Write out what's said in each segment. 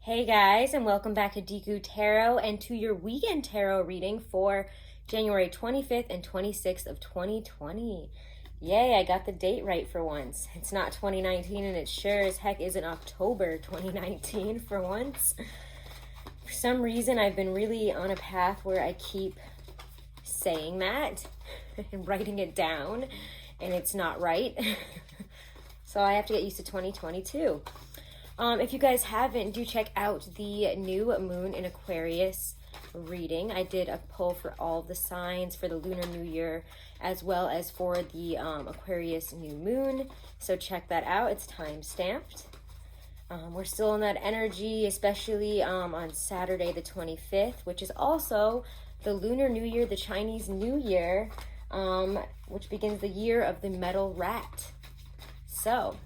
Hey guys, and welcome back to Deku Tarot and to your weekend tarot reading for January 25th and 26th of 2020. Yay, I got the date right for once. It's not 2019 and it sure as heck isn't October 2019 for once. For some reason, I've been really on a path where I keep saying that and writing it down, and it's not right. So I have to get used to 2022. If you guys haven't, do check out the new moon in Aquarius reading. I did a poll for all the signs for the Lunar New Year as well as for the Aquarius new moon. So check that out. It's time stamped. We're still in that energy, especially on Saturday the 25th, which is also the Lunar New Year, the Chinese New Year, which begins the year of the metal rat. So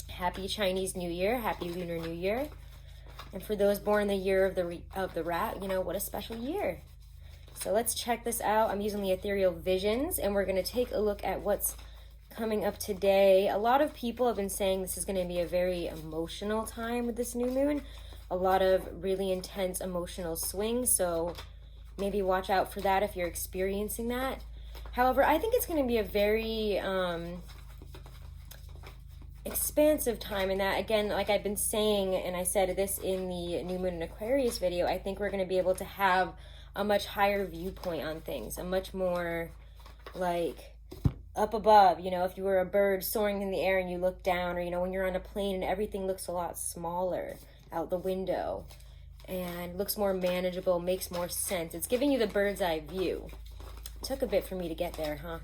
happy Chinese New Year, happy Lunar New Year. And for those born in the year of the rat, you know, what a special year. So let's check this out. I'm using the Ethereal Visions, and we're going to take a look at what's coming up today. A lot of people have been saying this is going to be a very emotional time with this new moon. A lot of really intense emotional swings, so maybe watch out for that if you're experiencing that. However, I think it's going to be a very expansive time, and that, again, like I've been saying, and I said this in the new moon in Aquarius video, I think we're going to be able to have a much higher viewpoint on things, a much more like up above, you know, if you were a bird soaring in the air and you look down, or, you know, when you're on a plane and everything looks a lot smaller out the window and looks more manageable, makes more sense. It's giving you the bird's eye view. It took a bit for me to get there, huh?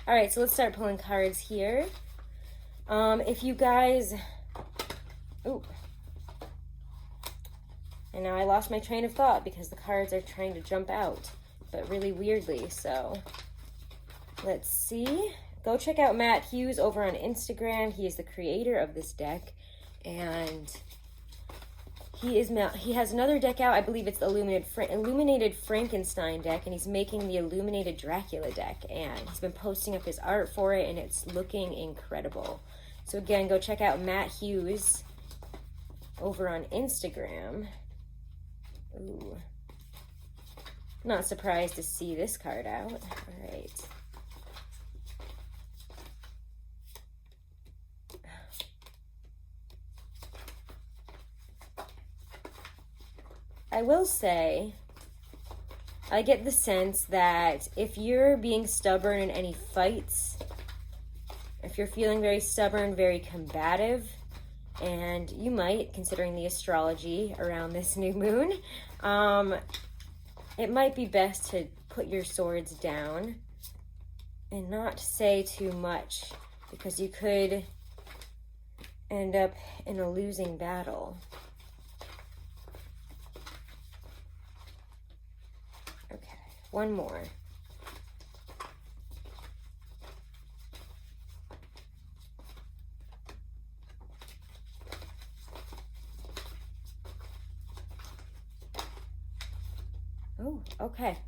All right, so let's start pulling cards here. If you guys, ooh, and now I lost my train of thought because the cards are trying to jump out, but really weirdly, so let's see. Go check out Matt Hughes over on Instagram. He is the creator of this deck, and he has another deck out. I believe it's the Illuminated Frankenstein deck, and he's making the Illuminated Dracula deck, and he's been posting up his art for it, and it's looking incredible. So again, go check out Matt Hughes over on Instagram. Ooh. Not surprised to see this card out. All right. I will say, I get the sense that if you're being stubborn in any fights, if you're feeling very stubborn, very combative, and you might, considering the astrology around this new moon, it might be best to put your swords down and not say too much, because you could end up in a losing battle. Okay, one more. Oh, okay.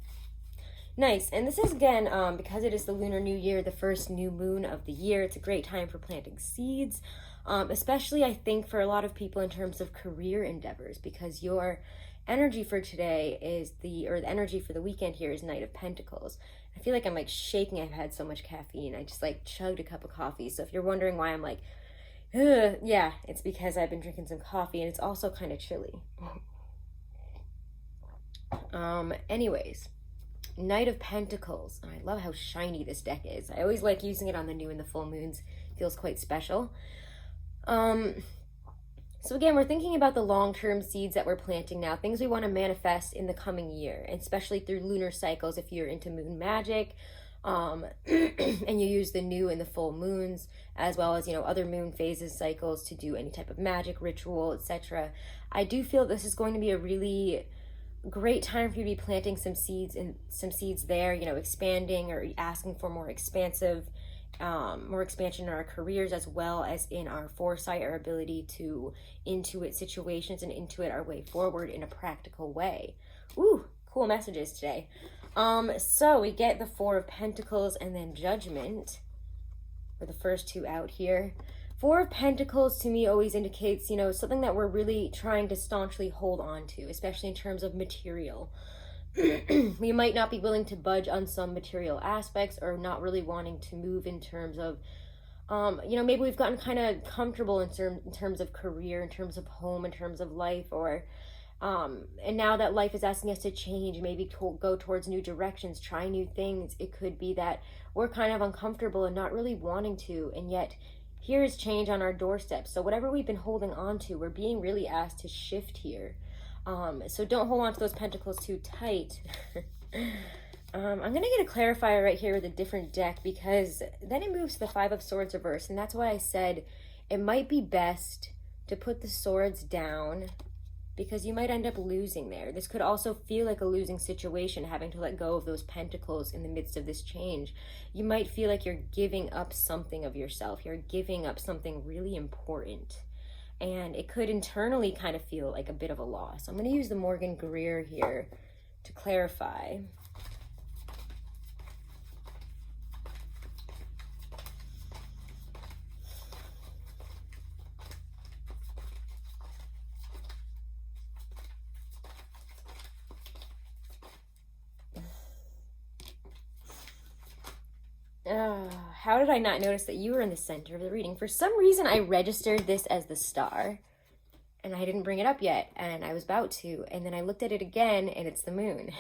Nice. And this is, again, because it is the Lunar New Year, the first new moon of the year, it's a great time for planting seeds, especially, I think, for a lot of people in terms of career endeavors, because your energy for today is the energy for the weekend here is Knight of Pentacles. I feel like I'm like shaking. I've had so much caffeine. I just like chugged a cup of coffee. So if you're wondering why I'm like, ugh, yeah, it's because I've been drinking some coffee, and it's also kind of chilly. Anyways, Knight of Pentacles. I love how shiny this deck is. I always like using it on the new and the full moons. It feels quite special. So again, we're thinking about the long-term seeds that we're planting now, things we want to manifest in the coming year, especially through lunar cycles if you're into moon magic, and you use the new and the full moons, as well as, you know, other moon phases, cycles to do any type of magic, ritual, etc. I do feel this is going to be a really great time for you to be planting some seeds there, you know, expanding or asking for more expansion in our careers, as well as in our foresight, our ability to intuit situations and intuit our way forward in a practical way. Ooh, cool messages today. So we get the Four of Pentacles and then Judgment for the first two out here. Four of Pentacles to me always indicates, you know, something that we're really trying to staunchly hold on to, especially in terms of material. We might not be willing to budge on some material aspects, or not really wanting to move in terms of, you know, maybe we've gotten kind of comfortable in terms of career, in terms of home, in terms of life, or and now that life is asking us to change, maybe to go towards new directions, try new things. It could be that we're kind of uncomfortable and not really wanting to, and yet here's change on our doorstep. So whatever we've been holding on to, we're being really asked to shift here. So don't hold on to those pentacles too tight. I'm going to get a clarifier right here with a different deck, because then it moves to the Five of Swords reverse. And that's why I said it might be best to put the swords down, because you might end up losing there. This could also feel like a losing situation, having to let go of those pentacles in the midst of this change. You might feel like you're giving up something of yourself. You're giving up something really important. And it could internally kind of feel like a bit of a loss. I'm going to use the Morgan Greer here to clarify. How did I not notice that you were in the center of the reading? For some reason, I registered this as the star, and I didn't bring it up yet, and I was about to, and then I looked at it again, and it's the moon.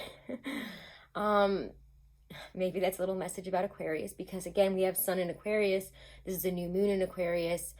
Maybe that's a little message about Aquarius, because again, we have Sun in Aquarius. This is a new moon in Aquarius.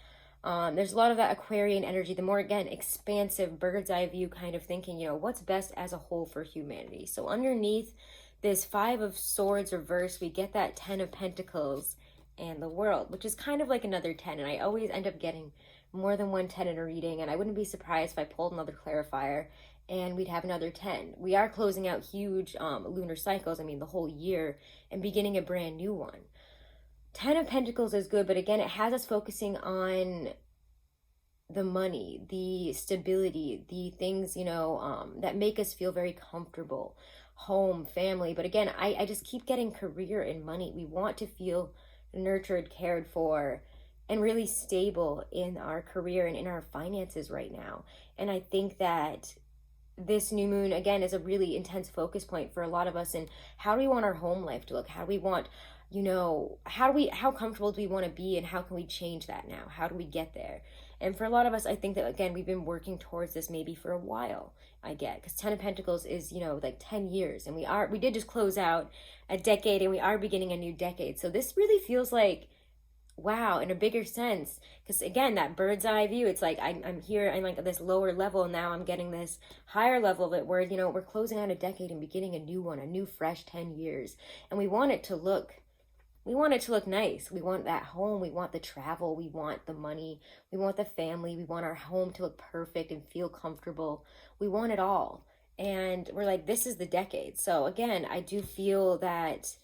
There's a lot of that Aquarian energy, the more, again, expansive, bird's eye view kind of thinking, you know, what's best as a whole for humanity. So underneath this Five of Swords reverse, we get that Ten of Pentacles and the World, which is kind of like another 10. And I always end up getting more than one 10 in a reading, and I wouldn't be surprised if I pulled another clarifier and we'd have another 10. We are closing out huge lunar cycles, I mean the whole year, and beginning a brand new one. 10 of Pentacles is good, but again, it has us focusing on the money, the stability, the things, you know, that make us feel very comfortable. Home, family. But again, I just keep getting career and money. We want to feel nurtured, cared for, and really stable in our career and in our finances right now. And I think that this new moon, again, is a really intense focus point for a lot of us. And how do we want our home life to look? How do we want, you know, how comfortable do we want to be, and how can we change that now? How do we get there? And for a lot of us, I think that, again, we've been working towards this maybe for a while, I get, because 10 of Pentacles is, you know, like 10 years, and we did just close out a decade, and we are beginning a new decade. So this really feels like, wow, in a bigger sense, because again, that bird's eye view, it's like I'm here, I'm like at this lower level, now I'm getting this higher level of it, where, you know, we're closing out a decade and beginning a new one, a new fresh 10 years, and we want it to look nice. We want that home, we want the travel, we want the money, we want the family, we want our home to look perfect and feel comfortable. We want it all. And we're like, this is the decade. So again, I do feel that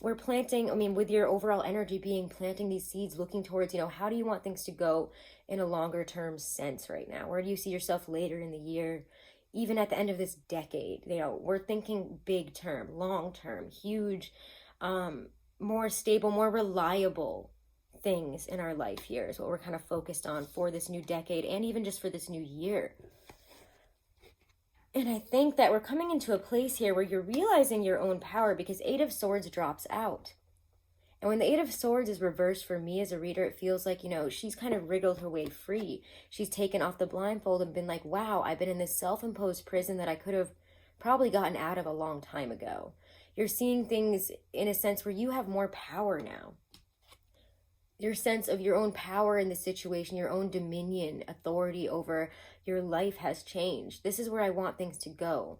we're planting, I mean, with your overall energy being planting these seeds, looking towards, you know, how do you want things to go in a longer term sense right now? Where do you see yourself later in the year, even at the end of this decade? You know, we're thinking big term, long term, huge, more stable, more reliable things in our life here is what we're kind of focused on for this new decade, and even just for this new year. And I think that we're coming into a place here where you're realizing your own power, because Eight of Swords drops out. And when the Eight of Swords is reversed, for me as a reader, it feels like, you know, she's kind of wriggled her way free. She's taken off the blindfold and been like, wow, I've been in this self-imposed prison that I could have probably gotten out of a long time ago. You're seeing things in a sense where you have more power now. Your sense of your own power in the situation, your own dominion, authority over your life has changed. This is where I want things to go.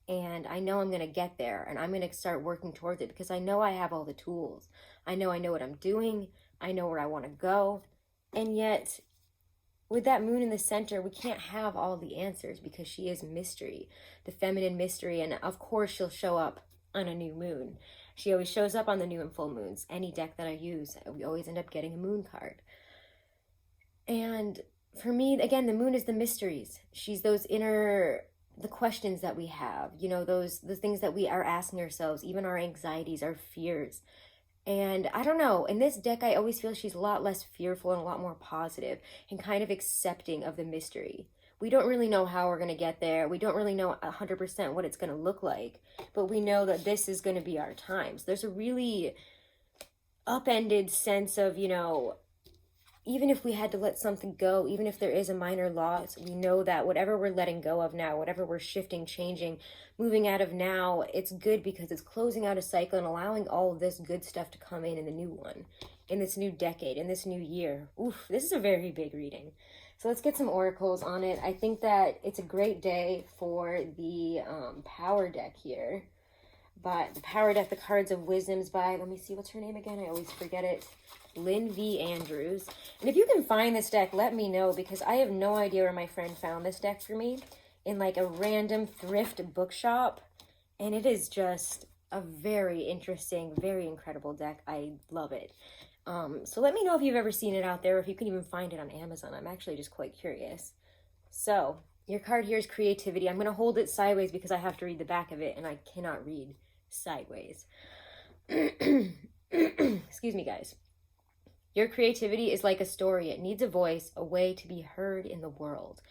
And I know I'm going to get there, and I'm going to start working towards it, because I know I have all the tools. I know what I'm doing. I know where I want to go. And yet, with that moon in the center, we can't have all the answers, because she is mystery, the feminine mystery. And of course, she'll show up on a new moon. She always shows up on the new and full moons. Any deck that I use, we always end up getting a moon card. And for me, again, the moon is the mysteries. She's those inner, the questions that we have, you know, the things that we are asking ourselves, even our anxieties, our fears. And I don't know, in this deck, I always feel she's a lot less fearful and a lot more positive and kind of accepting of the mystery. We don't really know how we're going to get there. We don't really know 100% what it's going to look like, but we know that this is going to be our times. There's a really upended sense of, you know, even if we had to let something go, even if there is a minor loss, we know that whatever we're letting go of now, whatever we're shifting, changing, moving out of now, it's good because it's closing out a cycle and allowing all of this good stuff to come in the new one, in this new decade, in this new year. Oof, this is a very big reading. So let's get some oracles on it. I think that it's a great day for the power deck here. But the power deck, the cards of wisdoms by, let me see, what's her name again? I always forget it. Lynn V. Andrews. And if you can find this deck, let me know, because I have no idea where my friend found this deck for me, in like a random thrift bookshop. And it is just a very interesting, very incredible deck. I love it. So let me know if you've ever seen it out there, or if you can even find it on Amazon. I'm actually just quite curious. So your card here is creativity. I'm going to hold it sideways because I have to read the back of it, and I cannot read sideways. Excuse me, guys. Your creativity is like a story. It needs a voice, a way to be heard in the world.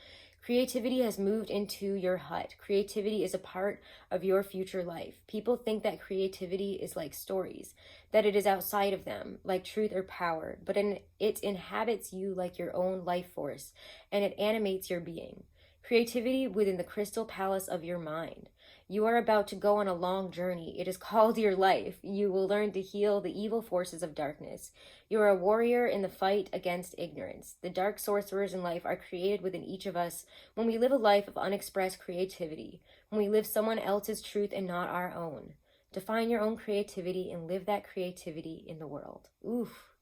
Creativity has moved into your hut. Creativity is a part of your future life. People think that creativity is like stories, that it is outside of them, like truth or power, but it inhabits you like your own life force, and it animates your being. Creativity within the crystal palace of your mind. You are about to go on a long journey. It is called your life. You will learn to heal the evil forces of darkness. You are a warrior in the fight against ignorance. The dark sorcerers in life are created within each of us when we live a life of unexpressed creativity, when we live someone else's truth and not our own. Define your own creativity and live that creativity in the world. Oof,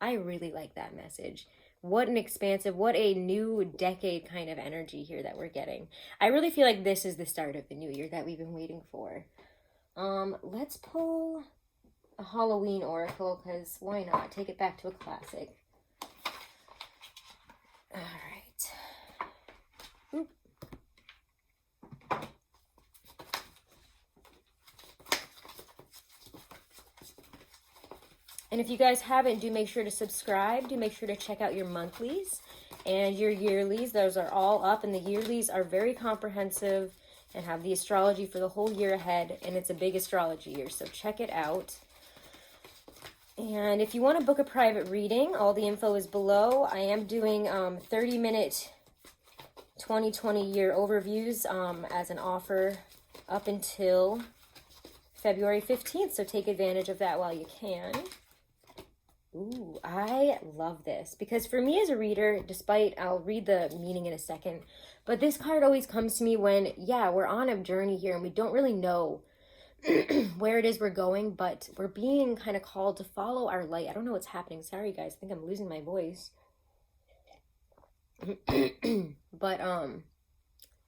I really like that message. What an expansive, what a new decade kind of energy here that we're getting. I really feel like this is the start of the new year that we've been waiting for. Let's pull a Halloween oracle, because why not? Take it back to a classic. All right. Oop. And if you guys haven't, do make sure to subscribe. Do make sure to check out your monthlies and your yearlies. Those are all up, and the yearlies are very comprehensive and have the astrology for the whole year ahead, and it's a big astrology year, so check it out. And if you want to book a private reading, all the info is below. I am doing 30-minute 2020 year overviews as an offer up until February 15th, so take advantage of that while you can. Ooh, I love this, because for me as a reader, despite, I'll read the meaning in a second, but this card always comes to me when, yeah, we're on a journey here and we don't really know where it is we're going, but we're being kind of called to follow our light. I don't know what's happening. Sorry, guys. I think I'm losing my voice. But the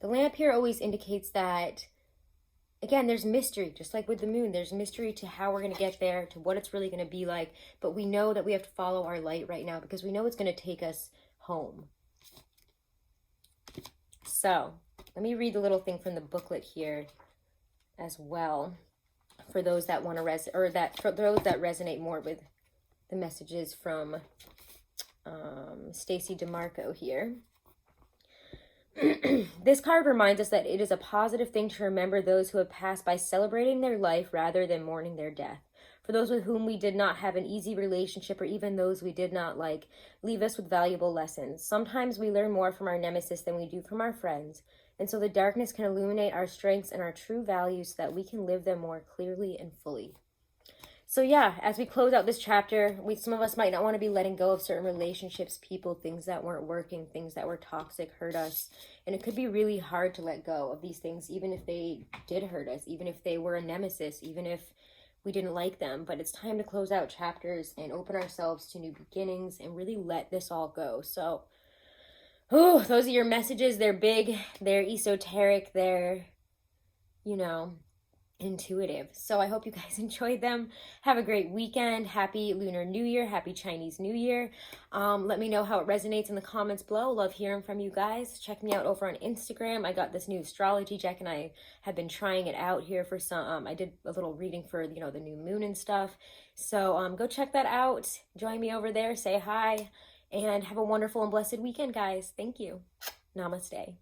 lamp here always indicates that, again, there's mystery, just like with the moon. There's mystery to how we're going to get there, to what it's really going to be like. But we know that we have to follow our light right now, because we know it's going to take us home. So let me read the little thing from the booklet here as well, for those that want to for those that resonate more with the messages from Stacy DeMarco here. This card reminds us that it is a positive thing to remember those who have passed by celebrating their life rather than mourning their death. For those with whom we did not have an easy relationship, or even those we did not like, leave us with valuable lessons. Sometimes we learn more from our nemesis than we do from our friends, and so the darkness can illuminate our strengths and our true values so that we can live them more clearly and fully. So yeah, as we close out this chapter, some of us might not want to be letting go of certain relationships, people, things that weren't working, things that were toxic, hurt us. And it could be really hard to let go of these things, even if they did hurt us, even if they were a nemesis, even if we didn't like them. But it's time to close out chapters and open ourselves to new beginnings and really let this all go. So, those are your messages. They're big, they're esoteric, they're, you know, intuitive. So I hope you guys enjoyed them. Have a great weekend. Happy Lunar New Year. Happy Chinese New Year. Let me know how it resonates in the comments below. Love hearing from you guys. Check me out over on Instagram. I got this new astrology deck and I have been trying it out here for some, I did a little reading for, you know, the new moon and stuff. So go check that out. Join me over there. Say hi and have a wonderful and blessed weekend, guys. Thank you. Namaste.